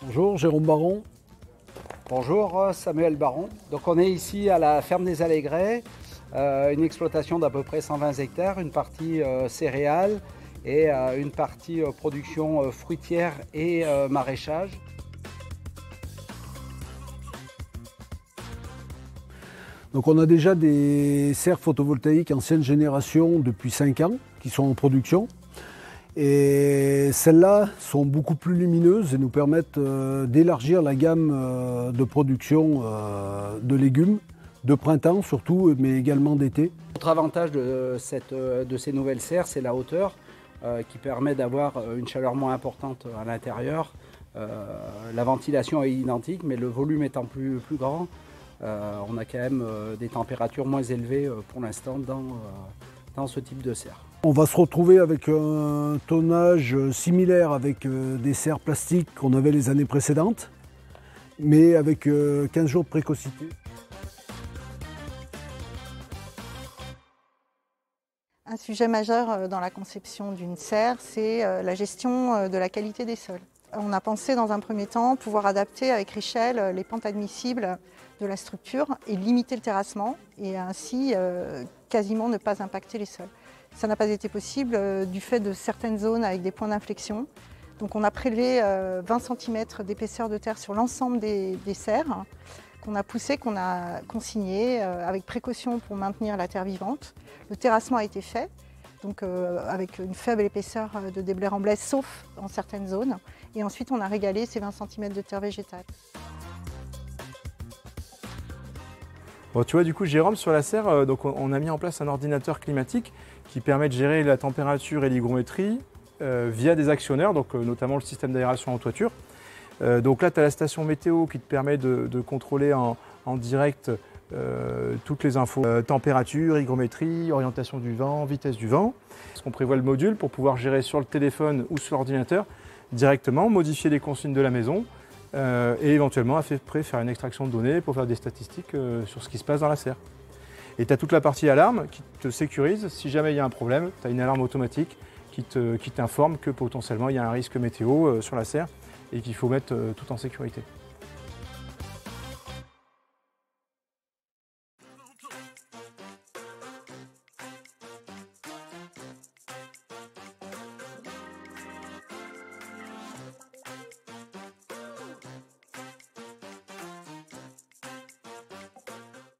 Bonjour, Jérôme Baron. Bonjour, Samuel Baron. Donc on est ici à la ferme des Allégrais, une exploitation d'à peu près 120 hectares, une partie céréales et une partie production fruitière et maraîchage. Donc on a déjà des serres photovoltaïques ancienne génération depuis 5 ans qui sont en production. Et celles-là sont beaucoup plus lumineuses et nous permettent d'élargir la gamme de production de légumes, de printemps surtout, mais également d'été. L'autre avantage de ces nouvelles serres, c'est la hauteur qui permet d'avoir une chaleur moins importante à l'intérieur. La ventilation est identique, mais le volume étant plus grand, on a quand même des températures moins élevées pour l'instant dans ce type de serre. On va se retrouver avec un tonnage similaire avec des serres plastiques qu'on avait les années précédentes, mais avec 15 jours de précocité. Un sujet majeur dans la conception d'une serre, c'est la gestion de la qualité des sols. On a pensé dans un premier temps pouvoir adapter avec Richel les pentes admissibles de la structure et limiter le terrassement et ainsi quasiment ne pas impacter les sols. Ça n'a pas été possible du fait de certaines zones avec des points d'inflexion. Donc on a prélevé 20 cm d'épaisseur de terre sur l'ensemble des serres qu'on a poussé, qu'on a consigné avec précaution pour maintenir la terre vivante. Le terrassement a été fait, donc avec une faible épaisseur de déblai remblai, sauf dans certaines zones. Et ensuite on a régalé ces 20 cm de terre végétale. Bon, tu vois, du coup, Jérôme, sur la serre, donc on a mis en place un ordinateur climatique qui permet de gérer la température et l'hygrométrie via des actionneurs, donc notamment le système d'aération en toiture. Donc là, tu as la station météo qui te permet de contrôler en direct toutes les infos, température, hygrométrie, orientation du vent, vitesse du vent. On prévoit le module pour pouvoir gérer sur le téléphone ou sur l'ordinateur directement, modifier les consignes de la maison et éventuellement après faire une extraction de données pour faire des statistiques sur ce qui se passe dans la serre. Et tu as toute la partie alarme qui te sécurise. Si jamais il y a un problème, tu as une alarme automatique qui t'informe que potentiellement il y a un risque météo sur la serre et qu'il faut mettre tout en sécurité.